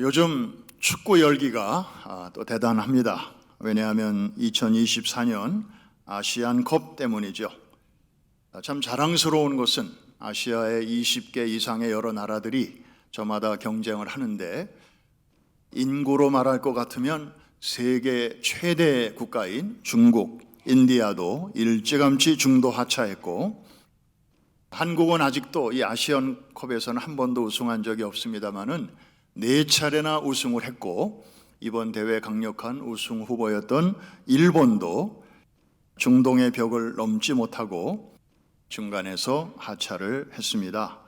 요즘 축구 열기가 또 대단합니다. 왜냐하면 2024년 아시안컵 때문이죠. 참 자랑스러운 것은 아시아의 20개 이상의 여러 나라들이 저마다 경쟁을 하는데, 인구로 말할 것 같으면 세계 최대 국가인 중국, 인디아도 일찌감치 중도 하차했고, 한국은 아직도 이 아시안컵에서는 한 번도 우승한 적이 없습니다마는 4차례나 우승을 했고, 이번 대회 강력한 우승 후보였던 일본도 중동의 벽을 넘지 못하고 중간에서 하차를 했습니다.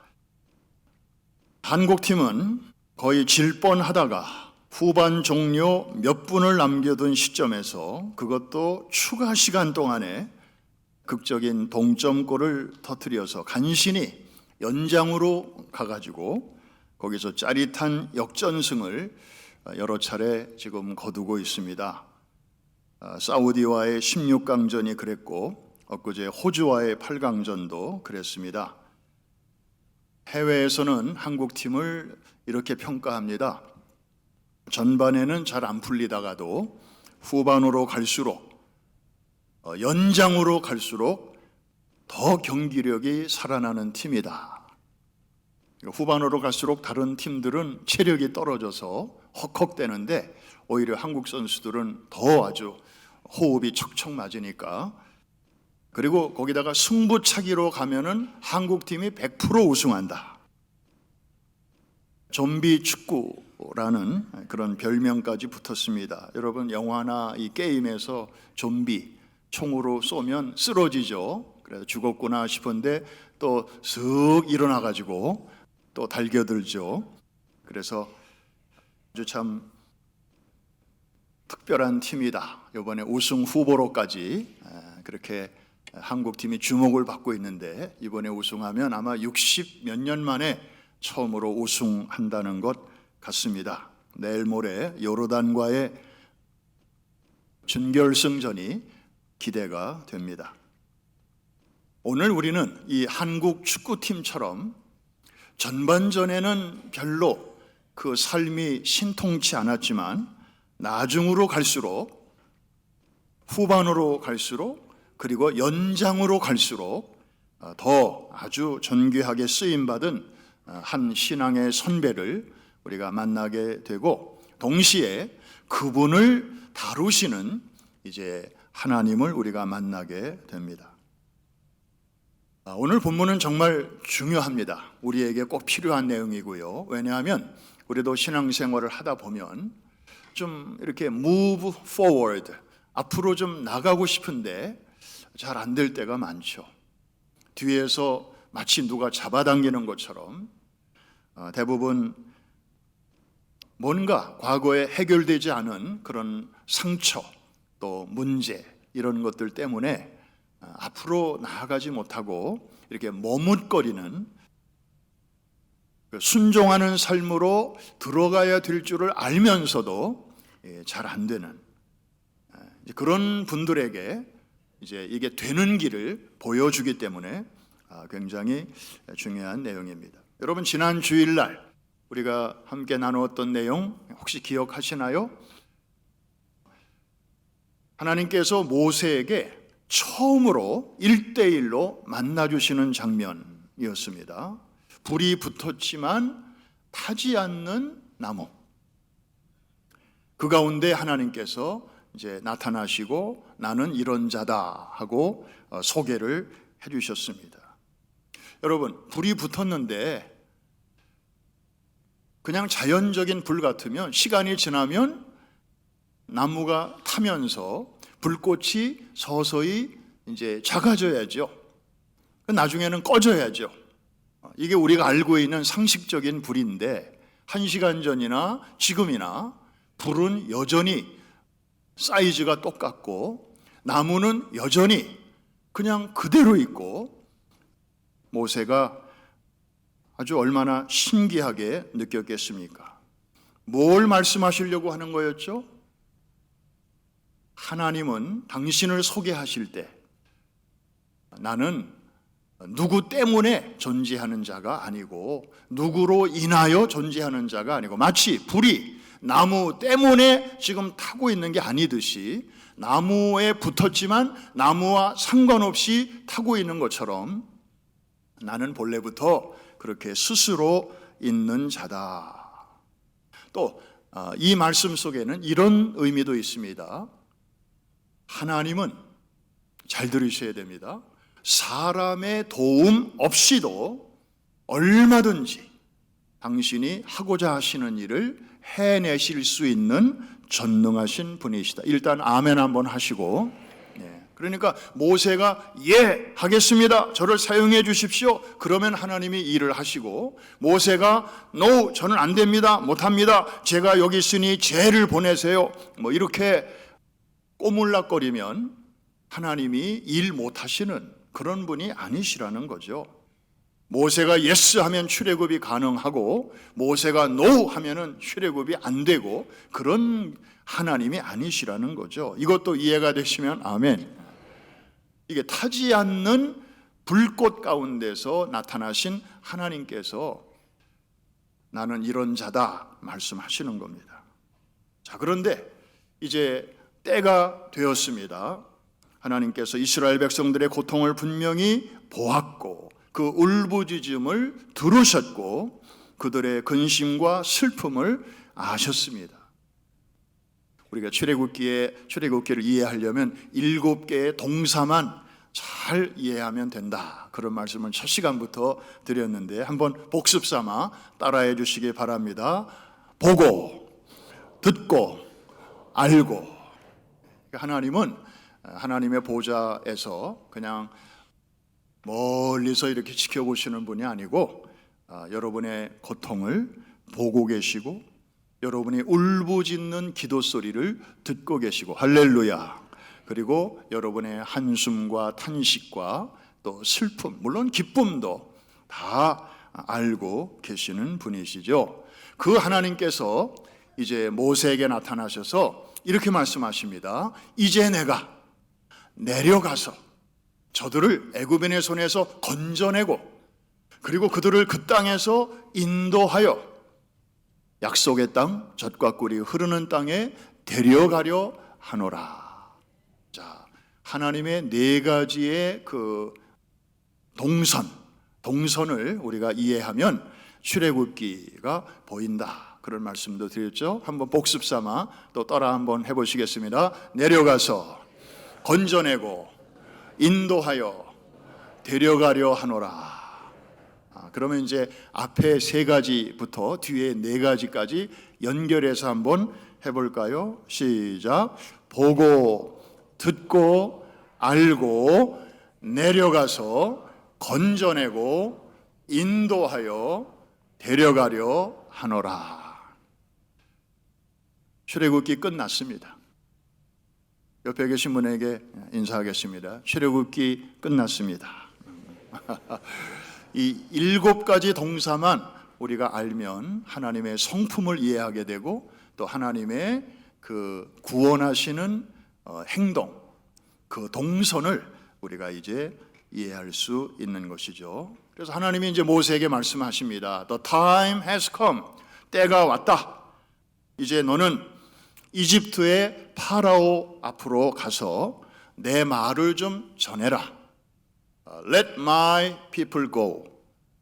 한국팀은 거의 질 뻔하다가 후반 종료 몇 분을 남겨둔 시점에서, 그것도 추가 시간 동안에 극적인 동점골을 터뜨려서 간신히 연장으로 가가지고 거기서 짜릿한 역전승을 여러 차례 지금 거두고 있습니다. 사우디와의 16강전이 그랬고, 엊그제 호주와의 8강전도 그랬습니다. 해외에서는 한국팀을 이렇게 평가합니다. 전반에는 잘 안 풀리다가도 후반으로 갈수록, 연장으로 갈수록 더 경기력이 살아나는 팀이다. 후반으로 갈수록 다른 팀들은 체력이 떨어져서 헉헉대는데, 오히려 한국 선수들은 더 아주 호흡이 척척 맞으니까. 그리고 거기다가 승부차기로 가면은 한국팀이 100% 우승한다. 좀비 축구라는 그런 별명까지 붙었습니다. 여러분, 영화나 이 게임에서 좀비 총으로 쏘면 쓰러지죠. 그래서 죽었구나 싶은데 또 슥 일어나가지고 또 달겨들죠. 그래서 아주 참 특별한 팀이다. 이번에 우승 후보로까지 그렇게 한국팀이 주목을 받고 있는데, 이번에 우승하면 아마 60 몇 년 만에 처음으로 우승한다는 것 같습니다. 내일 모레 요르단과의 준결승전이 기대가 됩니다. 오늘 우리는 이 한국 축구팀처럼 전반전에는 별로 그 삶이 신통치 않았지만, 나중으로 갈수록, 후반으로 갈수록, 그리고 연장으로 갈수록 더 아주 존귀하게 쓰임받은 한 신앙의 선배를 우리가 만나게 되고, 동시에 그분을 다루시는 이제 하나님을 우리가 만나게 됩니다. 오늘 본문은 정말 중요합니다. 우리에게 꼭 필요한 내용이고요. 왜냐하면 우리도 신앙생활을 하다 보면 좀 이렇게 move forward, 앞으로 좀 나가고 싶은데 잘 안 될 때가 많죠. 뒤에서 마치 누가 잡아당기는 것처럼 대부분 뭔가 과거에 해결되지 않은 그런 상처, 또 문제, 이런 것들 때문에 앞으로 나아가지 못하고 이렇게 머뭇거리는, 순종하는 삶으로 들어가야 될 줄을 알면서도 잘 안 되는 그런 분들에게 이제 이게 되는 길을 보여주기 때문에 굉장히 중요한 내용입니다. 여러분, 지난 주일날 우리가 함께 나누었던 내용 혹시 기억하시나요? 하나님께서 모세에게 처음으로 1대1로 만나주시는 장면이었습니다. 불이 붙었지만 타지 않는 나무, 그 가운데 하나님께서 이제 나타나시고 나는 이런 자다 하고 소개를 해주셨습니다. 여러분, 불이 붙었는데 그냥 자연적인 불 같으면 시간이 지나면 나무가 타면서 불꽃이 서서히 이제 작아져야죠. 나중에는 꺼져야죠. 이게 우리가 알고 있는 상식적인 불인데, 1시간 전이나 지금이나 불은 여전히 사이즈가 똑같고 나무는 여전히 그냥 그대로 있고, 모세가 아주 얼마나 신기하게 느꼈겠습니까? 뭘 말씀하시려고 하는 거였죠? 하나님은 당신을 소개하실 때 나는 누구 때문에 존재하는 자가 아니고 누구로 인하여 존재하는 자가 아니고 마치 불이 나무 때문에 지금 타고 있는 게 아니듯이 나무에 붙었지만 나무와 상관없이 타고 있는 것처럼 나는 본래부터 그렇게 스스로 있는 자다. 또 이 말씀 속에는 이런 의미도 있습니다. 하나님은 잘 들으셔야 됩니다. 사람의 도움 없이도 얼마든지 당신이 하고자 하시는 일을 해내실 수 있는 전능하신 분이시다. 일단 아멘 한번 하시고, 그러니까 모세가 예 하겠습니다, 저를 사용해 주십시오, 그러면 하나님이 일을 하시고, 모세가 no 저는 안 됩니다, 못합니다, 제가 여기 있으니 쟤를 보내세요, 뭐 이렇게 꼬물락거리면 하나님이 일 못하시는 그런 분이 아니시라는 거죠. 모세가 예스 하면 출애굽이 가능하고 모세가 노 하면은 출애굽이 안 되고 그런 하나님이 아니시라는 거죠. 이것도 이해가 되시면 아멘. 이게 타지 않는 불꽃 가운데서 나타나신 하나님께서 나는 이런 자다 말씀하시는 겁니다. 자, 그런데 이제 때가 되었습니다. 하나님께서 이스라엘 백성들의 고통을 분명히 보았고 그 울부짖음을 들으셨고 그들의 근심과 슬픔을 아셨습니다. 우리가 출애굽기를 이해하려면 7개의 동사만 잘 이해하면 된다, 그런 말씀을 첫 시간부터 드렸는데 한번 복습 삼아 따라해 주시기 바랍니다. 보고, 듣고, 알고. 하나님은 하나님의 보좌에서 그냥 멀리서 이렇게 지켜보시는 분이 아니고 여러분의 고통을 보고 계시고 여러분이 울부짖는 기도 소리를 듣고 계시고, 할렐루야. 그리고 여러분의 한숨과 탄식과 또 슬픔, 물론 기쁨도 다 알고 계시는 분이시죠. 그 하나님께서 이제 모세에게 나타나셔서 이렇게 말씀하십니다. 이제 내가 내려가서 저들을 애굽인의 손에서 건져내고 그리고 그들을 그 땅에서 인도하여 약속의 땅, 젖과 꿀이 흐르는 땅에 데려가려 하노라. 자, 하나님의 4가지의 그 동선을 우리가 이해하면 출애굽기가 보인다, 그런 말씀도 드렸죠. 한번 복습 삼아 또 따라 한번 해보시겠습니다. 내려가서 건져내고 인도하여 데려가려 하노라. 그러면 이제 앞에 3가지부터 뒤에 4가지까지 연결해서 한번 해볼까요? 시작. 보고, 듣고, 알고, 내려가서 건져내고 인도하여 데려가려 하노라. 출애굽기 끝났습니다. 옆에 계신 분에게 인사하겠습니다. 출애굽기 끝났습니다. 이 7가지 동사만 우리가 알면 하나님의 성품을 이해하게 되고 또 하나님의 그 구원하시는 행동, 그 동선을 우리가 이제 이해할 수 있는 것이죠. 그래서 하나님이 이제 모세에게 말씀하십니다. The time has come. 때가 왔다. 이제 너는 이집트의 파라오 앞으로 가서 내 말을 좀 전해라. Let my people go.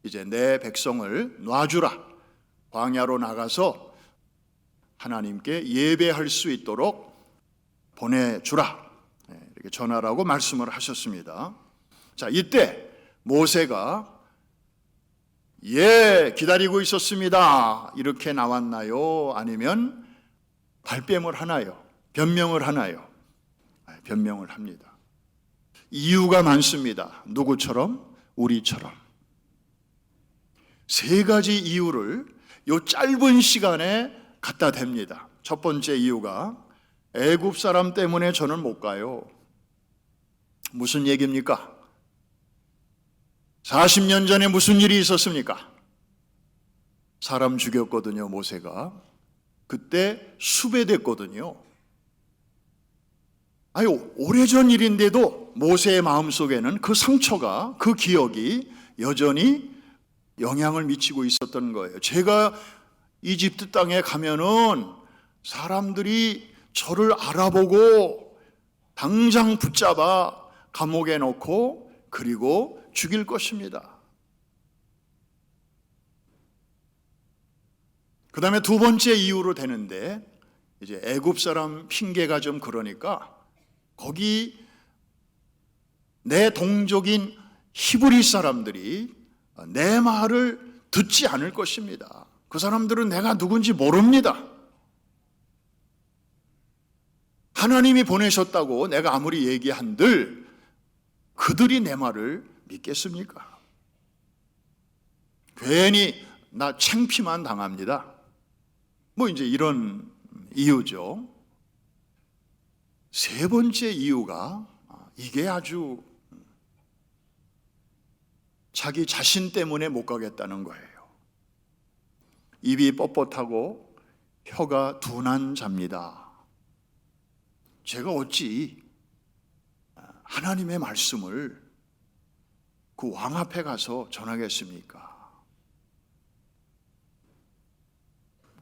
이제 내 백성을 놔주라. 광야로 나가서 하나님께 예배할 수 있도록 보내주라. 이렇게 전하라고 말씀을 하셨습니다. 자, 이때 모세가 예, 기다리고 있었습니다, 이렇게 나왔나요? 아니면 발뺌을 하나요? 변명을 하나요? 변명을 합니다. 이유가 많습니다. 누구처럼? 우리처럼. 3가지 이유를 이 짧은 시간에 갖다 댑니다. 첫 번째 이유가 애굽 사람 때문에 저는 못 가요. 무슨 얘기입니까? 40년 전에 무슨 일이 있었습니까? 사람 죽였거든요, 모세가. 그때 수배됐거든요. 아유, 오래전 일인데도 모세의 마음속에는 그 상처가, 그 기억이 여전히 영향을 미치고 있었던 거예요. 제가 이집트 땅에 가면은 사람들이 저를 알아보고 당장 붙잡아 감옥에 넣고 그리고 죽일 것입니다. 그 다음에 두 번째 이유로 되는데, 이제 애굽 사람 핑계가 좀 그러니까 거기 내 동족인 히브리 사람들이 내 말을 듣지 않을 것입니다. 그 사람들은 내가 누군지 모릅니다. 하나님이 보내셨다고 내가 아무리 얘기한들 그들이 내 말을 믿겠습니까? 괜히 나 창피만 당합니다. 뭐 이제 이런 이유죠. 세 번째 이유가 이게 아주 자기 자신 때문에 못 가겠다는 거예요. 입이 뻣뻣하고 혀가 둔한 자입니다. 제가 어찌 하나님의 말씀을 그 왕 앞에 가서 전하겠습니까?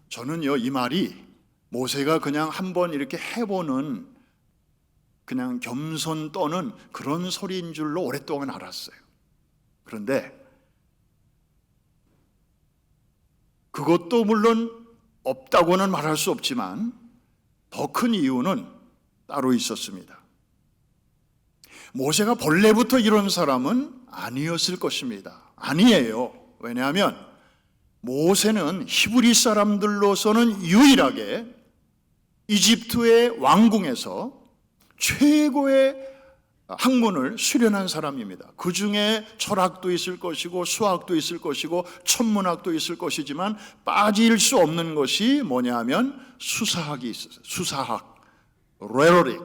저는요, 이 말이 모세가 그냥 한번 이렇게 해보는, 그냥 겸손 떠는 그런 소리인 줄로 오랫동안 알았어요. 그런데 그것도 물론 없다고는 말할 수 없지만 더 큰 이유는 따로 있었습니다. 모세가 본래부터 이런 사람은 아니었을 것입니다. 아니에요. 왜냐하면 모세는 히브리 사람들로서는 유일하게 이집트의 왕궁에서 최고의 학문을 수련한 사람입니다. 그 중에 철학도 있을 것이고 수학도 있을 것이고 천문학도 있을 것이지만 빠질 수 없는 것이 뭐냐 하면 수사학이 있었어요. 수사학, 레토릭.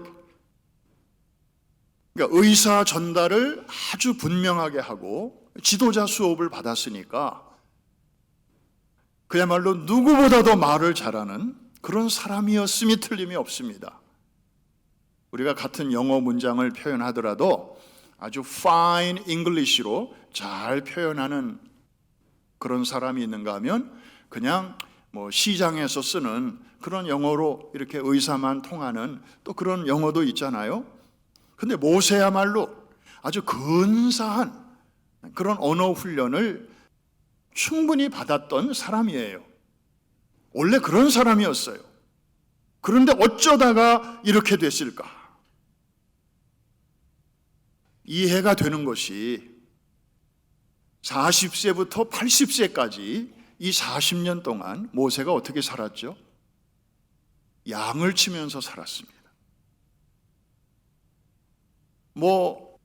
그러니까 의사 전달을 아주 분명하게 하고 지도자 수업을 받았으니까 그야말로 누구보다도 말을 잘하는 그런 사람이었음이 틀림이 없습니다. 우리가 같은 영어 문장을 표현하더라도 아주 fine English로 잘 표현하는 그런 사람이 있는가 하면 그냥 뭐 시장에서 쓰는 그런 영어로 이렇게 의사만 통하는 또 그런 영어도 있잖아요. 근데 모세야말로 아주 근사한 그런 언어 훈련을 충분히 받았던 사람이에요. 원래 그런 사람이었어요. 그런데 어쩌다가 이렇게 됐을까? 이해가 되는 것이 40세부터 80세까지 이 40년 동안 모세가 어떻게 살았죠? 양을 치면서 살았습니다. 뭐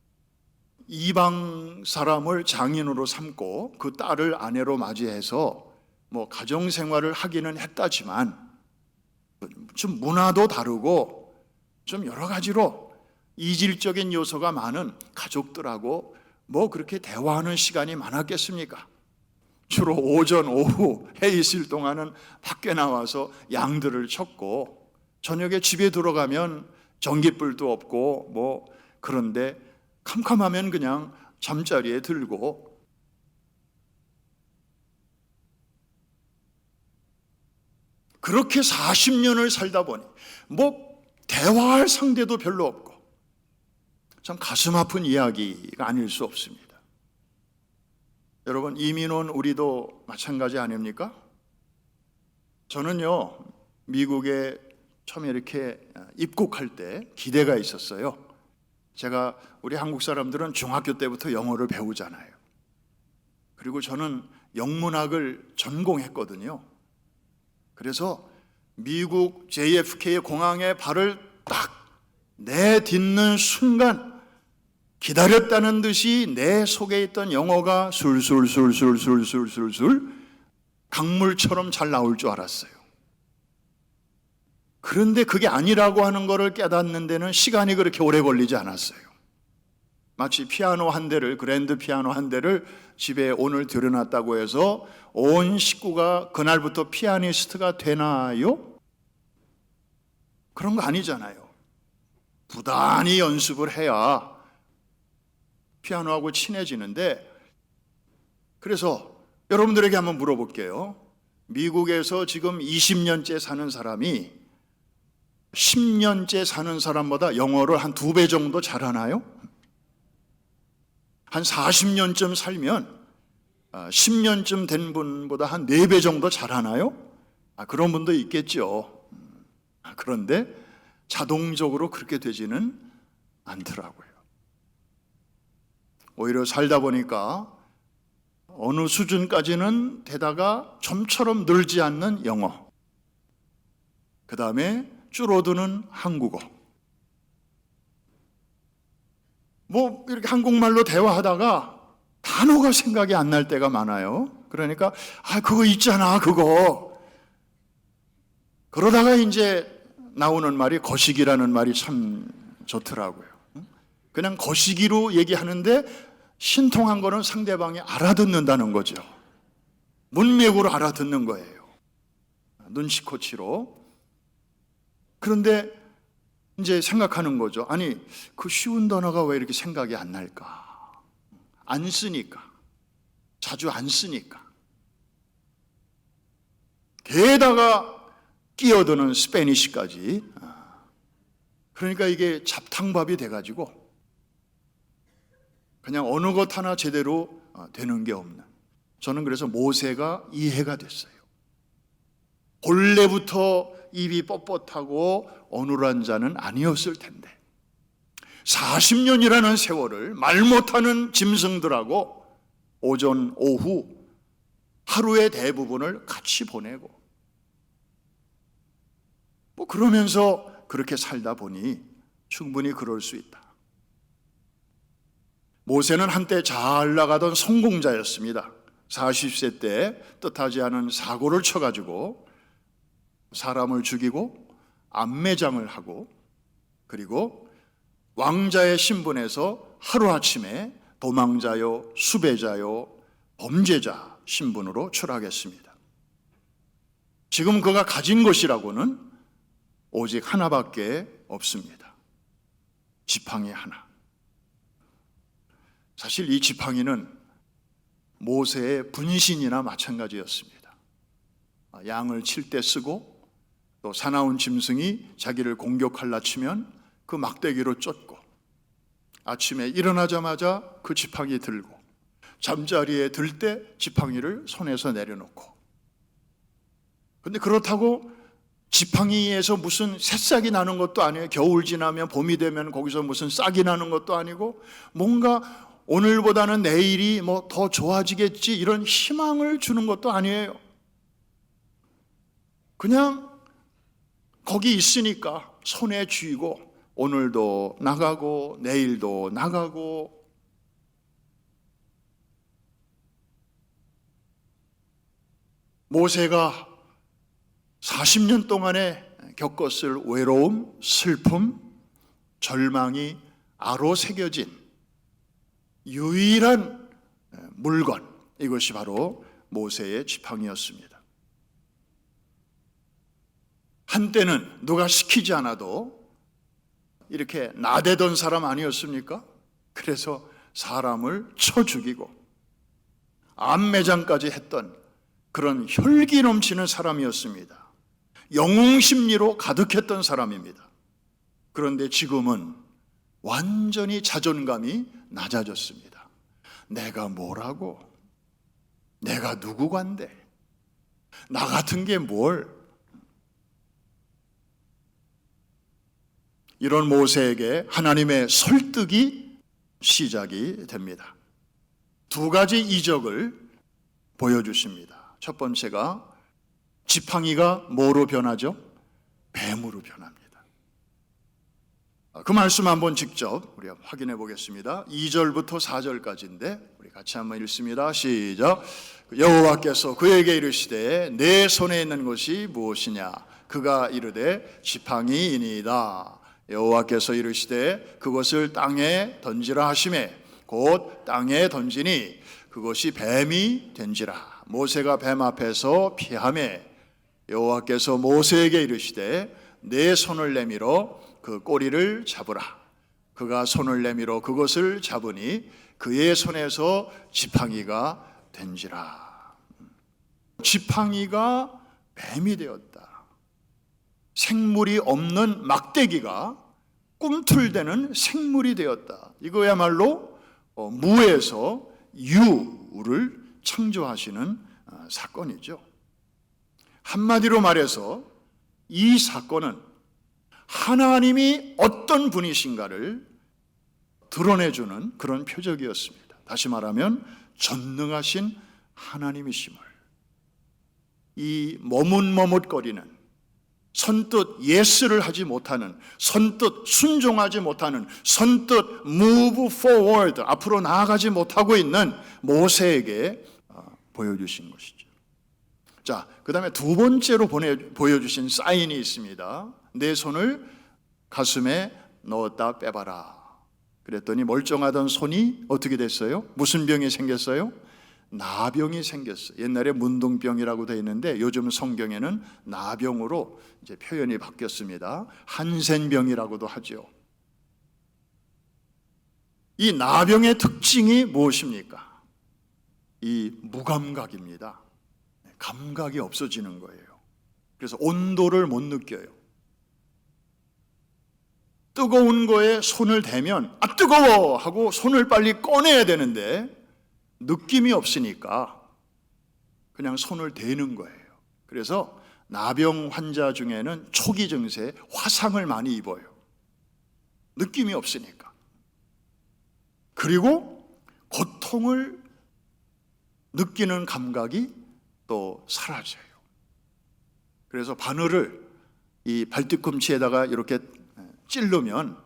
이방 사람을 장인으로 삼고 그 딸을 아내로 맞이해서 뭐 가정 생활을 하기는 했다지만 좀 문화도 다르고 좀 여러 가지로 이질적인 요소가 많은 가족들하고 뭐 그렇게 대화하는 시간이 많았겠습니까? 주로 오전, 오후 해 있을 동안은 밖에 나와서 양들을 쳤고 저녁에 집에 들어가면 전깃불도 없고 뭐 그런데 캄캄하면 그냥 잠자리에 들고 그렇게 40년을 살다 보니 뭐 대화할 상대도 별로 없고 참 가슴 아픈 이야기가 아닐 수 없습니다. 여러분 이민 온 우리도 마찬가지 아닙니까? 저는요 미국에 처음에 이렇게 입국할 때 기대가 있었어요. 제가 우리 한국 사람들은 중학교 때부터 영어를 배우잖아요. 그리고 저는 영문학을 전공했거든요. 그래서 미국 JFK 공항에 발을 딱 내딛는 순간 기다렸다는 듯이 내 속에 있던 영어가 술술술술술술술 강물처럼 잘 나올 줄 알았어요. 그런데 그게 아니라고 하는 것을 깨닫는 데는 시간이 그렇게 오래 걸리지 않았어요. 마치 피아노 한 대를, 그랜드 피아노 한 대를 집에 오늘 들여놨다고 해서 온 식구가 그날부터 피아니스트가 되나요? 그런 거 아니잖아요. 부단히 연습을 해야 피아노하고 친해지는데, 그래서 여러분들에게 한번 물어볼게요. 미국에서 지금 20년째 사는 사람이 10년째 사는 사람보다 영어를 한 2배 정도 잘하나요? 한 40년쯤 살면 10년쯤 된 분보다 한 4배 정도 잘하나요? 그런 분도 있겠죠. 그런데 자동적으로 그렇게 되지는 않더라고요. 오히려 살다 보니까 어느 수준까지는 되다가 좀처럼 늘지 않는 영어, 그 다음에 줄어드는 한국어. 뭐 이렇게 한국말로 대화하다가 단어가 생각이 안 날 때가 많아요. 그러니까 그거 있잖아, 그거. 그러다가 이제 나오는 말이 거시기라는 말이 참 좋더라고요. 그냥 거시기로 얘기하는데 신통한 거는 상대방이 알아듣는다는 거죠. 문맥으로 알아듣는 거예요. 눈치코치로. 그런데 이제 생각하는 거죠. 아니, 그 쉬운 단어가 왜 이렇게 생각이 안 날까? 안 쓰니까. 자주 안 쓰니까. 게다가 끼어드는 스페니쉬까지. 그러니까 이게 잡탕밥이 돼가지고 그냥 어느 것 하나 제대로 되는 게 없는. 저는 그래서 모세가 이해가 됐어요. 본래부터 입이 뻣뻣하고 어눌한 자는 아니었을 텐데 40년이라는 세월을 말 못하는 짐승들하고 오전 오후 하루의 대부분을 같이 보내고 뭐 그러면서 그렇게 살다 보니 충분히 그럴 수 있다. 모세는 한때 잘 나가던 성공자였습니다. 40세 때 뜻하지 않은 사고를 쳐가지고 사람을 죽이고 암매장을 하고 그리고 왕자의 신분에서 하루아침에 도망자요, 수배자요, 범죄자 신분으로 추락했습니다. 지금 그가 가진 것이라고는 오직 하나밖에 없습니다. 지팡이 하나. 사실 이 지팡이는 모세의 분신이나 마찬가지였습니다. 양을 칠 때 쓰고 또 사나운 짐승이 자기를 공격하려 치면 그 막대기로 쫓고 아침에 일어나자마자 그 지팡이 들고 잠자리에 들 때 지팡이를 손에서 내려놓고 근데 그렇다고 지팡이에서 무슨 새싹이 나는 것도 아니에요. 겨울 지나면 봄이 되면 거기서 무슨 싹이 나는 것도 아니고 뭔가 오늘보다는 내일이 뭐 더 좋아지겠지 이런 희망을 주는 것도 아니에요. 그냥 거기 있으니까 손에 쥐고 오늘도 나가고 내일도 나가고 모세가 40년 동안에 겪었을 외로움, 슬픔, 절망이 아로 새겨진 유일한 물건, 이것이 바로 모세의 지팡이였습니다. 한때는 누가 시키지 않아도 이렇게 나대던 사람 아니었습니까? 그래서 사람을 쳐 죽이고 암매장까지 했던 그런 혈기 넘치는 사람이었습니다. 영웅심리로 가득했던 사람입니다. 그런데 지금은 완전히 자존감이 낮아졌습니다. 내가 뭐라고? 내가 누구간데? 나 같은 게 뭘? 이런 모세에게 하나님의 설득이 시작이 됩니다. 2가지 이적을 보여주십니다. 첫 번째가 지팡이가 뭐로 변하죠? 뱀으로 변합니다. 그 말씀 한번 직접 우리가 확인해 보겠습니다. 2절부터 4절까지인데 우리 같이 한번 읽습니다. 시작. 여호와께서 그에게 이르시되 내 손에 있는 것이 무엇이냐? 그가 이르되 지팡이이니이다. 여호와께서 이르시되 그것을 땅에 던지라 하시매 곧 땅에 던지니 그것이 뱀이 된지라. 모세가 뱀 앞에서 피하매 여호와께서 모세에게 이르시되 내 손을 내밀어 그 꼬리를 잡으라. 그가 손을 내밀어 그것을 잡으니 그의 손에서 지팡이가 된지라. 지팡이가 뱀이 되었다. 생물이 없는 막대기가 꿈틀대는 생물이 되었다. 이거야말로 무에서 유를 창조하시는 사건이죠. 한마디로 말해서 이 사건은 하나님이 어떤 분이신가를 드러내주는 그런 표적이었습니다. 다시 말하면 전능하신 하나님이심을, 이 머뭇머뭇거리는, 선뜻 예스를 하지 못하는, 선뜻 순종하지 못하는, 선뜻 move forward, 앞으로 나아가지 못하고 있는 모세에게 보여주신 것이죠. 자, 그 다음에 두 번째로 보여주신 사인이 있습니다. 내 손을 가슴에 넣었다 빼봐라. 그랬더니 멀쩡하던 손이 어떻게 됐어요? 무슨 병이 생겼어요? 나병이 생겼어요. 옛날에 문둥병이라고 되어 있는데 요즘 성경에는 나병으로 이제 표현이 바뀌었습니다. 한센병이라고도 하죠. 이 나병의 특징이 무엇입니까? 이 무감각입니다. 감각이 없어지는 거예요. 그래서 온도를 못 느껴요. 뜨거운 거에 손을 대면 아 뜨거워 하고 손을 빨리 꺼내야 되는데 느낌이 없으니까 그냥 손을 대는 거예요. 그래서 나병 환자 중에는 초기 증세 화상을 많이 입어요. 느낌이 없으니까. 그리고 고통을 느끼는 감각이 또 사라져요. 그래서 바늘을 이 발뒤꿈치에다가 이렇게 찌르면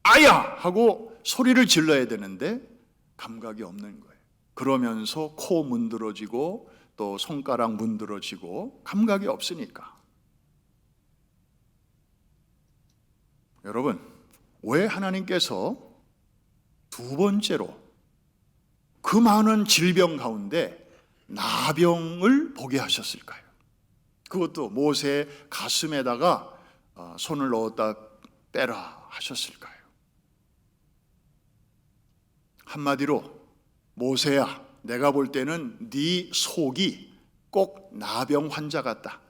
아야 하고 소리를 질러야 되는데 감각이 없는 거예요. 그러면서 코 문드러지고 또 손가락 문드러지고 감각이 없으니까. 여러분, 왜 하나님께서 두 번째로 그 많은 질병 가운데 나병을 보게 하셨을까요? 그것도 모세의 가슴에다가 손을 넣었다 빼라 하셨을까요? 한마디로 모세야, 내가 볼 때는 네 속이 꼭 나병 환자 같다.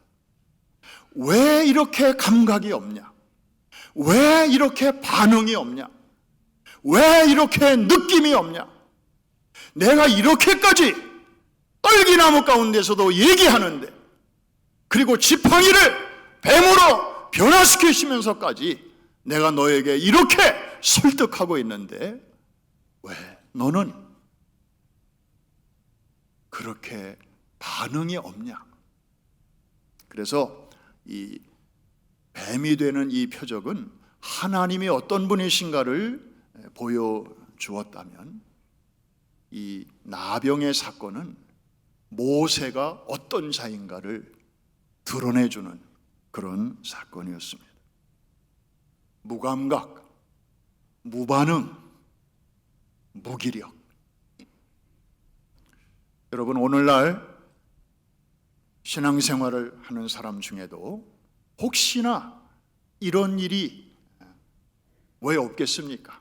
왜 이렇게 감각이 없냐? 왜 이렇게 반응이 없냐? 왜 이렇게 느낌이 없냐? 내가 이렇게까지 떨기나무 가운데서도 얘기하는데, 그리고 지팡이를 뱀으로 변화시키시면서까지 내가 너에게 이렇게 설득하고 있는데 왜 너는 그렇게 반응이 없냐? 그래서 이 뱀이 되는 이 표적은 하나님이 어떤 분이신가를 보여주었다면, 이 나병의 사건은 모세가 어떤 자인가를 드러내주는 그런 사건이었습니다. 무감각, 무반응, 무기력. 여러분, 오늘날 신앙생활을 하는 사람 중에도 혹시나 이런 일이 왜 없겠습니까?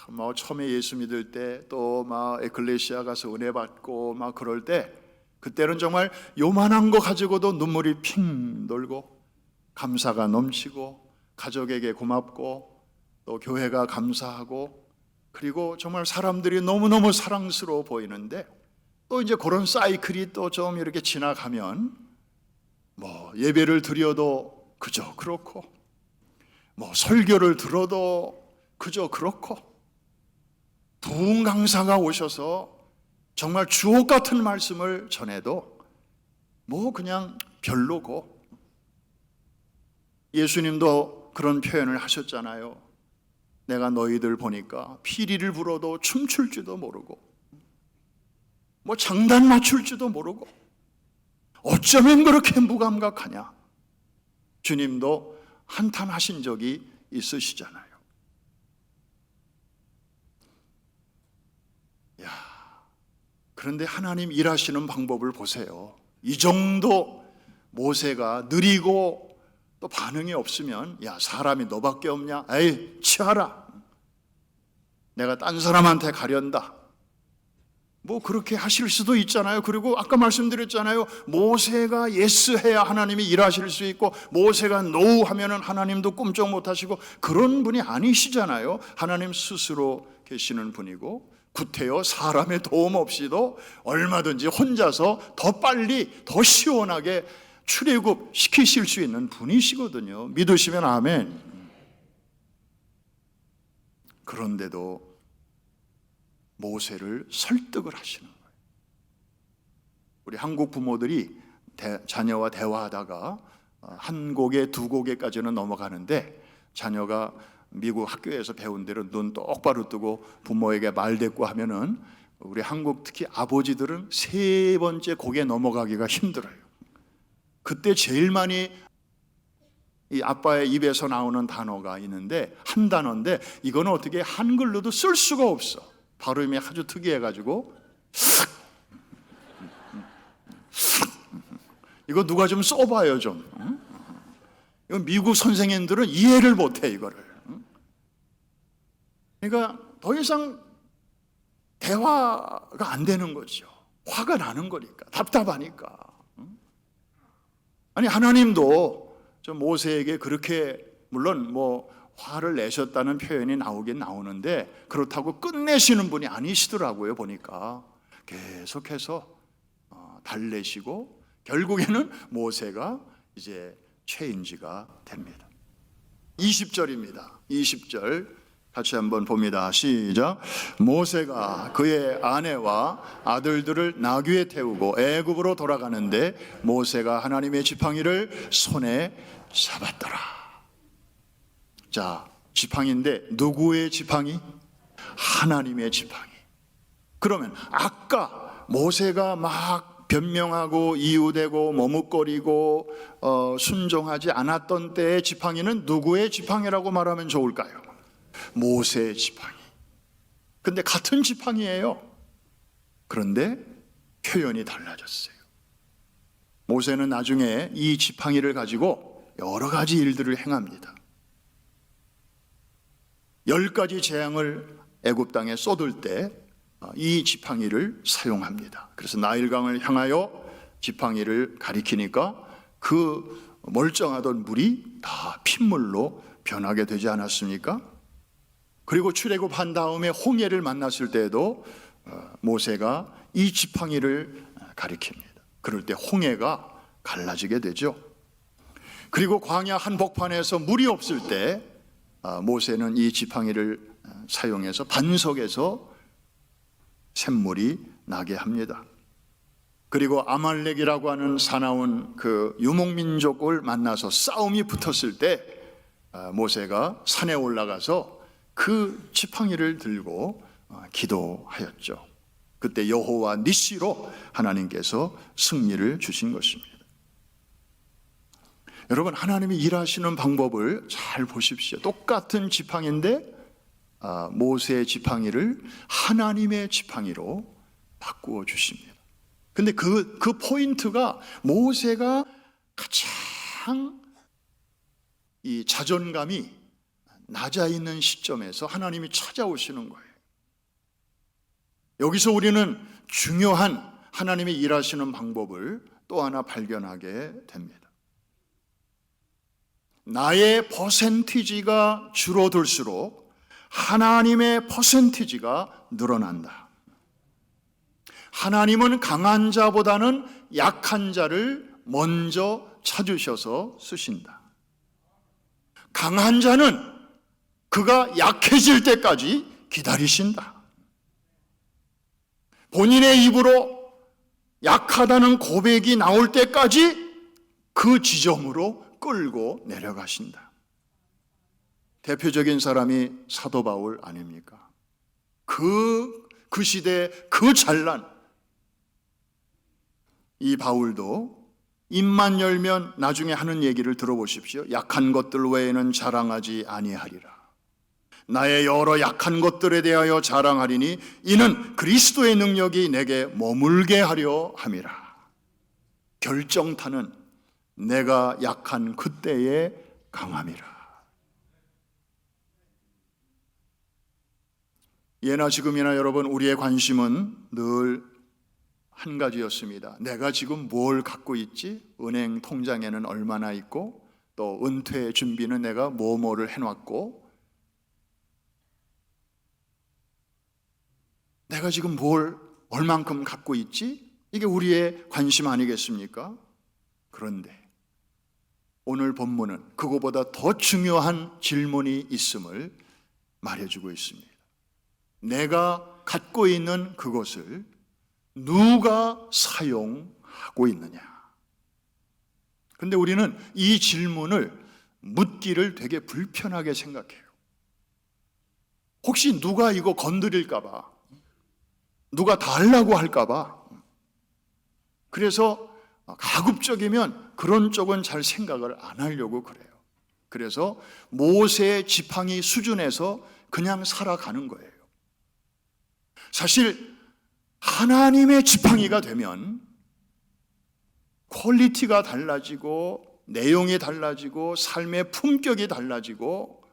뭐 처음에 예수 믿을 때 또 막 에클레시아 가서 은혜 받고 막 그럴 때, 그때는 정말 요만한 거 가지고도 눈물이 핑 돌고 감사가 넘치고 가족에게 고맙고 또 교회가 감사하고, 그리고 정말 사람들이 너무너무 사랑스러워 보이는데, 또 이제 그런 사이클이 또 좀 이렇게 지나가면 뭐 예배를 드려도 그저 그렇고, 뭐 설교를 들어도 그저 그렇고, 부흥 강사가 오셔서 정말 주옥 같은 말씀을 전해도 뭐 그냥 별로고, 예수님도 그런 표현을 하셨잖아요. 내가 너희들 보니까 피리를 불어도 춤출 줄도 모르고, 뭐 장단 맞출 줄도 모르고, 어쩌면 그렇게 무감각하냐? 주님도 한탄하신 적이 있으시잖아요. 야, 그런데 하나님 일하시는 방법을 보세요. 이 정도 모세가 느리고 또 반응이 없으면 야, 사람이 너밖에 없냐? 에이, 치하라. 내가 딴 사람한테 가련다. 뭐 그렇게 하실 수도 있잖아요. 그리고 아까 말씀드렸잖아요. 모세가 예스 해야 하나님이 일하실 수 있고, 모세가 노우 하면은 하나님도 꿈쩍 못 하시고, 그런 분이 아니시잖아요. 하나님 스스로 계시는 분이고, 구태여 사람의 도움 없이도 얼마든지 혼자서 더 빨리 더 시원하게 출애굽 시키실 수 있는 분이시거든요. 믿으시면 아멘. 그런데도 모세를 설득을 하시는 거예요. 우리 한국 부모들이 자녀와 대화하다가 한 고개 두 고개까지는 넘어가는데, 자녀가 미국 학교에서 배운 대로 눈 똑바로 뜨고 부모에게 말대꾸 하면은, 우리 한국 특히 아버지들은 세 번째 고개 넘어가기가 힘들어요. 그때 제일 많이 이 아빠의 입에서 나오는 단어가 있는데, 한 단어인데 이거는 어떻게 한글로도 쓸 수가 없어. 발음이 아주 특이해가지고, 이거 누가 좀 써봐요 좀. 이거 미국 선생님들은 이해를 못해 이거를. 그러니까 더 이상 대화가 안 되는 거죠. 화가 나는 거니까, 답답하니까. 아니, 하나님도 저 모세에게 그렇게, 물론 뭐 화를 내셨다는 표현이 나오긴 나오는데, 그렇다고 끝내시는 분이 아니시더라고요. 보니까 계속해서 달래시고, 결국에는 모세가 이제 체인지가 됩니다. 20절입니다. 20절 같이 한번 봅니다. 시작. 모세가 그의 아내와 아들들을 나귀에 태우고 애굽으로 돌아가는데, 모세가 하나님의 지팡이를 손에 잡았더라. 자, 지팡이인데 누구의 지팡이? 하나님의 지팡이. 그러면 아까 모세가 막 변명하고 이유되고 머뭇거리고 순종하지 않았던 때의 지팡이는 누구의 지팡이라고 말하면 좋을까요? 모세의 지팡이. 근데 같은 지팡이에요. 그런데 표현이 달라졌어요. 모세는 나중에 이 지팡이를 가지고 여러 가지 일들을 행합니다. 10가지 재앙을 애굽 땅에 쏟을 때 이 지팡이를 사용합니다. 그래서 나일강을 향하여 지팡이를 가리키니까 그 멀쩡하던 물이 다 핏물로 변하게 되지 않았습니까? 그리고 출애굽한 다음에 홍해를 만났을 때에도 모세가 이 지팡이를 가리킵니다. 그럴 때 홍해가 갈라지게 되죠. 그리고 광야 한복판에서 물이 없을 때 모세는 이 지팡이를 사용해서 반석에서 샘물이 나게 합니다. 그리고 아말렉이라고 하는 사나운 그 유목민족을 만나서 싸움이 붙었을 때 모세가 산에 올라가서 그 지팡이를 들고 기도하였죠. 그때 여호와 니시로 하나님께서 승리를 주신 것입니다. 여러분, 하나님이 일하시는 방법을 잘 보십시오. 똑같은 지팡이인데 모세의 지팡이를 하나님의 지팡이로 바꾸어 주십니다. 근데 그 포인트가, 모세가 가장 이 자존감이 낮아 있는 시점에서 하나님이 찾아오시는 거예요. 여기서 우리는 중요한 하나님이 일하시는 방법을 또 하나 발견하게 됩니다. 나의 퍼센티지가 줄어들수록 하나님의 퍼센티지가 늘어난다. 하나님은 강한 자보다는 약한 자를 먼저 찾으셔서 쓰신다. 강한 자는 그가 약해질 때까지 기다리신다. 본인의 입으로 약하다는 고백이 나올 때까지 그 지점으로 끌고 내려가신다. 대표적인 사람이 사도 바울 아닙니까? 그 시대의 그 잘난 이 바울도 입만 열면 나중에 하는 얘기를 들어보십시오. 약한 것들 외에는 자랑하지 아니하리라. 나의 여러 약한 것들에 대하여 자랑하리니 이는 그리스도의 능력이 내게 머물게 하려 함이라. 결정타는 내가 약한 그때에 강함이라. 예나 지금이나 여러분, 우리의 관심은 늘 한 가지였습니다. 내가 지금 뭘 갖고 있지? 은행 통장에는 얼마나 있고, 또 은퇴 준비는 내가 뭐를 해놨고, 내가 지금 얼만큼 갖고 있지? 이게 우리의 관심 아니겠습니까? 그런데 오늘 본문은 그거보다 더 중요한 질문이 있음을 말해주고 있습니다. 내가 갖고 있는 그것을 누가 사용하고 있느냐? 근데 우리는 이 질문을 묻기를 되게 불편하게 생각해요. 혹시 누가 이거 건드릴까봐, 누가 달라고 할까봐. 그래서 가급적이면 그런 쪽은 잘 생각을 안 하려고 그래요. 그래서 모세의 지팡이 수준에서 그냥 살아가는 거예요. 사실 하나님의 지팡이가 되면 퀄리티가 달라지고 내용이 달라지고 삶의 품격이 달라지고,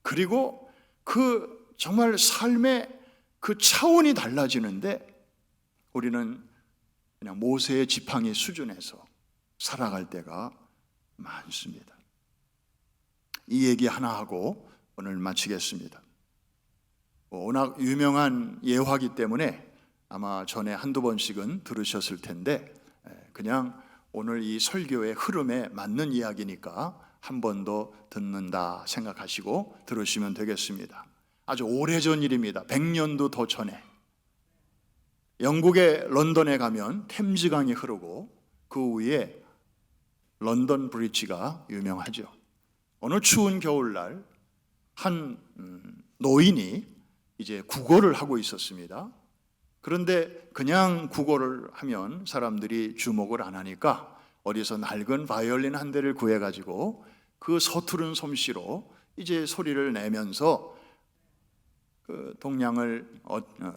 그리고 그 정말 삶의 그 차원이 달라지는데, 우리는 그냥 모세의 지팡이 수준에서 살아갈 때가 많습니다. 이 얘기 하나 하고 오늘 마치겠습니다. 워낙 유명한 예화이기 때문에 아마 전에 한두 번씩은 들으셨을 텐데, 그냥 오늘 이 설교의 흐름에 맞는 이야기니까 한 번 더 듣는다 생각하시고 들으시면 되겠습니다. 아주 오래전 일입니다. 100년도 더 전에 영국의 런던에 가면 템즈강이 흐르고 그 위에 런던 브리지가 유명하죠. 어느 추운 겨울날 한 노인이 이제 구걸을 하고 있었습니다. 그런데 그냥 구걸을 하면 사람들이 주목을 안 하니까 어디서 낡은 바이올린 한 대를 구해가지고 그 서투른 솜씨로 이제 소리를 내면서 그 동량을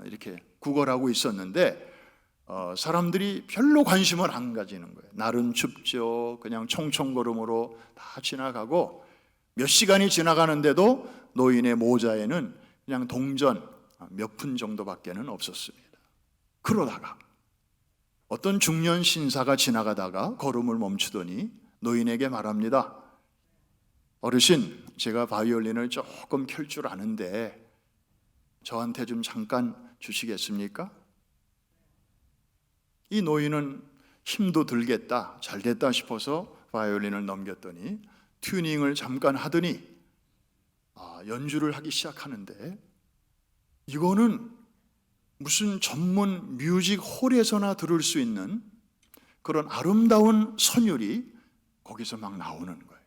이렇게 구걸하고 있었는데, 사람들이 별로 관심을 안 가지는 거예요. 날은 춥죠. 그냥 총총걸음으로 다 지나가고, 몇 시간이 지나가는데도 노인의 모자에는 그냥 동전 몇 푼 정도밖에는 없었습니다. 그러다가 어떤 중년 신사가 지나가다가 걸음을 멈추더니 노인에게 말합니다. 어르신, 제가 바이올린을 조금 켤 줄 아는데 저한테 좀 잠깐 주시겠습니까? 이 노인은 힘도 들겠다, 잘 됐다 싶어서 바이올린을 넘겼더니 튜닝을 잠깐 하더니 연주를 하기 시작하는데, 이거는 무슨 전문 뮤직홀에서나 들을 수 있는 그런 아름다운 선율이 거기서 막 나오는 거예요.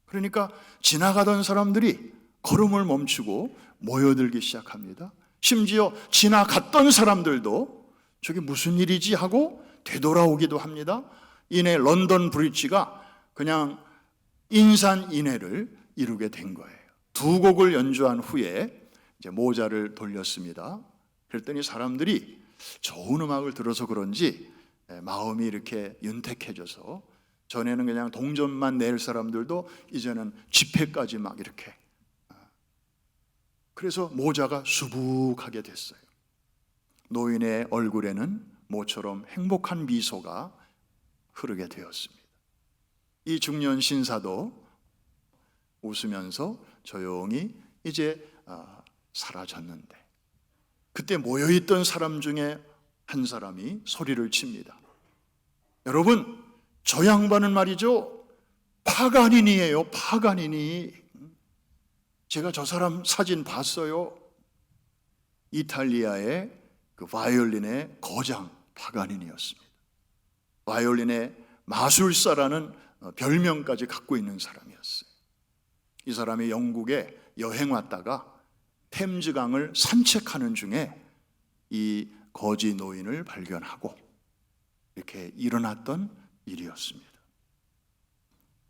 그러니까 지나가던 사람들이 걸음을 멈추고 모여들기 시작합니다. 심지어 지나갔던 사람들도 저게 무슨 일이지 하고 되돌아오기도 합니다. 이내 런던 브리지가 그냥 인산인해를 이루게 된 거예요. 두 곡을 연주한 후에 이제 모자를 돌렸습니다. 그랬더니 사람들이 좋은 음악을 들어서 그런지 마음이 이렇게 윤택해져서, 전에는 그냥 동전만 낼 사람들도 이제는 지폐까지 막 이렇게, 그래서 모자가 수북하게 됐어요. 노인의 얼굴에는 모처럼 행복한 미소가 흐르게 되었습니다. 이 중년 신사도 웃으면서 조용히 이제 사라졌는데, 그때 모여있던 사람 중에 한 사람이 소리를 칩니다. 여러분, 저 양반은 말이죠, 파가니니예요. 파가니니. 제가 저 사람 사진 봤어요. 이탈리아의 그 바이올린의 거장 파가니니였습니다. 바이올린의 마술사라는 별명까지 갖고 있는 사람이었어요. 이 사람이 영국에 여행 왔다가 템즈강을 산책하는 중에 이 거지 노인을 발견하고 이렇게 일어났던 일이었습니다.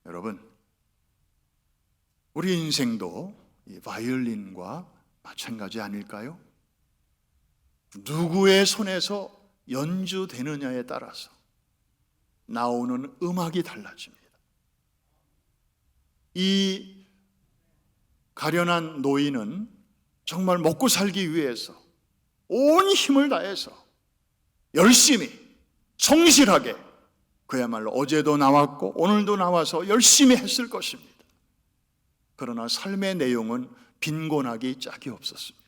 여러분, 우리 인생도 이 바이올린과 마찬가지 아닐까요? 누구의 손에서 연주되느냐에 따라서 나오는 음악이 달라집니다. 이 가련한 노인은 정말 먹고 살기 위해서 온 힘을 다해서 열심히 성실하게 그야말로 어제도 나왔고 오늘도 나와서 열심히 했을 것입니다. 그러나 삶의 내용은 빈곤하기 짝이 없었습니다.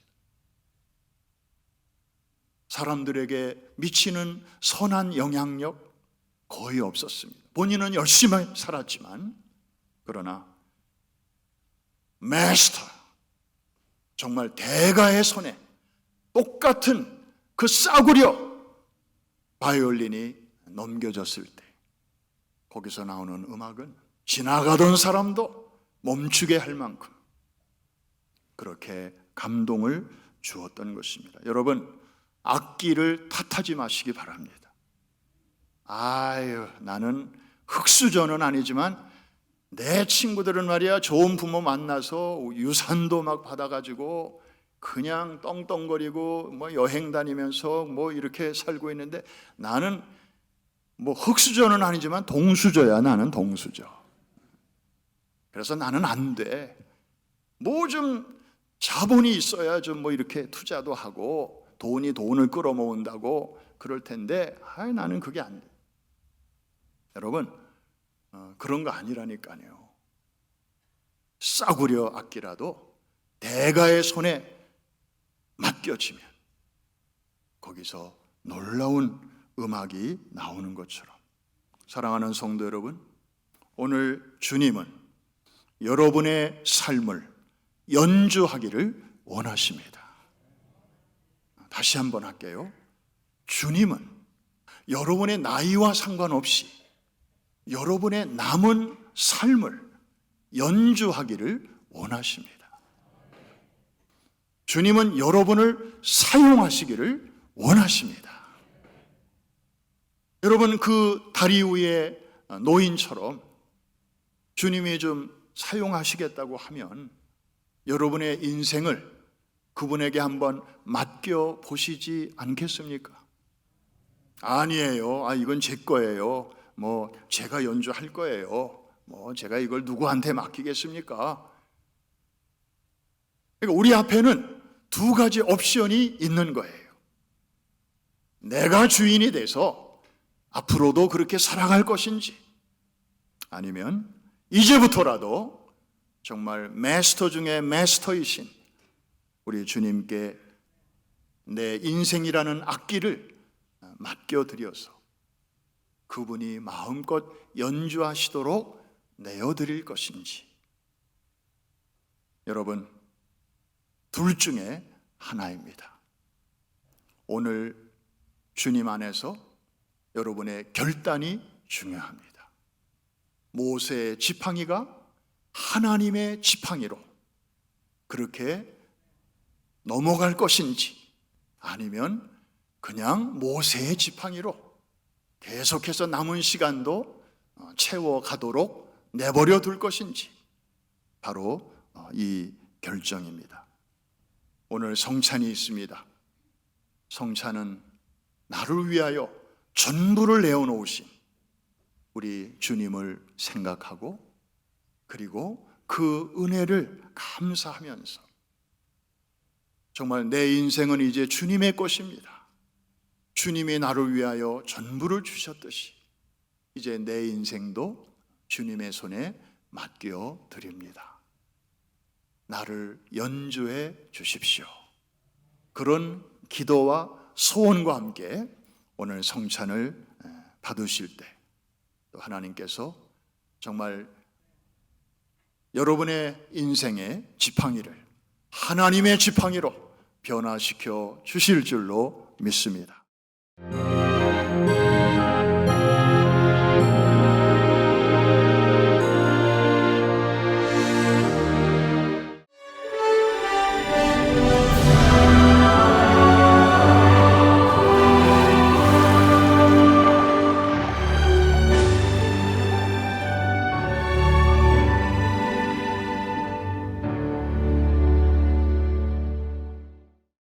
사람들에게 미치는 선한 영향력 거의 없었습니다. 본인은 열심히 살았지만, 그러나 마스터, 정말 대가의 손에 똑같은 그 싸구려 바이올린이 넘겨졌을 때 거기서 나오는 음악은 지나가던 사람도 멈추게 할 만큼 그렇게 감동을 주었던 것입니다. 여러분, 악기를 탓하지 마시기 바랍니다. 아유, 나는 흙수저는 아니지만 내 친구들은 말이야 좋은 부모 만나서 유산도 막 받아가지고 그냥 떵떵거리고 뭐 여행 다니면서 뭐 이렇게 살고 있는데 나는 뭐 흙수저는 아니지만 동수저야. 나는 동수저. 그래서 나는 안 돼. 뭐 좀 자본이 있어야 좀 뭐 이렇게 투자도 하고 돈이 돈을 끌어모은다고 그럴 텐데 나는 그게 안 돼. 여러분, 그런 거 아니라니까요. 싸구려 악기라도 대가의 손에 맡겨지면 거기서 놀라운 음악이 나오는 것처럼, 사랑하는 성도 여러분, 오늘 주님은 여러분의 삶을 연주하기를 원하십니다. 다시 한번 할게요. 주님은 여러분의 나이와 상관없이 여러분의 남은 삶을 연주하기를 원하십니다. 주님은 여러분을 사용하시기를 원하십니다. 여러분, 그 다리 위의 노인처럼 주님이 좀 사용하시겠다고 하면 여러분의 인생을 그분에게 한번 맡겨 보시지 않겠습니까? 아니에요. 이건 제 거예요. 뭐 제가 연주할 거예요. 뭐 제가 이걸 누구한테 맡기겠습니까? 그러니까 우리 앞에는 두 가지 옵션이 있는 거예요. 내가 주인이 돼서 앞으로도 그렇게 살아갈 것인지, 아니면 이제부터라도 정말 마스터 중에 마스터이신 우리 주님께 내 인생이라는 악기를 맡겨드려서 그분이 마음껏 연주하시도록 내어드릴 것인지. 여러분, 둘 중에 하나입니다. 오늘 주님 안에서 여러분의 결단이 중요합니다. 모세의 지팡이가 하나님의 지팡이로 그렇게 넘어갈 것인지, 아니면 그냥 모세의 지팡이로 계속해서 남은 시간도 채워가도록 내버려 둘 것인지, 바로 이 결정입니다. 오늘 성찬이 있습니다. 성찬은 나를 위하여 전부를 내어놓으신 우리 주님을 생각하고, 그리고 그 은혜를 감사하면서 정말 내 인생은 이제 주님의 것입니다. 주님이 나를 위하여 전부를 주셨듯이 이제 내 인생도 주님의 손에 맡겨 드립니다. 나를 연주해 주십시오. 그런 기도와 소원과 함께 오늘 성찬을 받으실 때 또 하나님께서 정말 여러분의 인생의 지팡이를 하나님의 지팡이로 변화시켜 주실 줄로 믿습니다.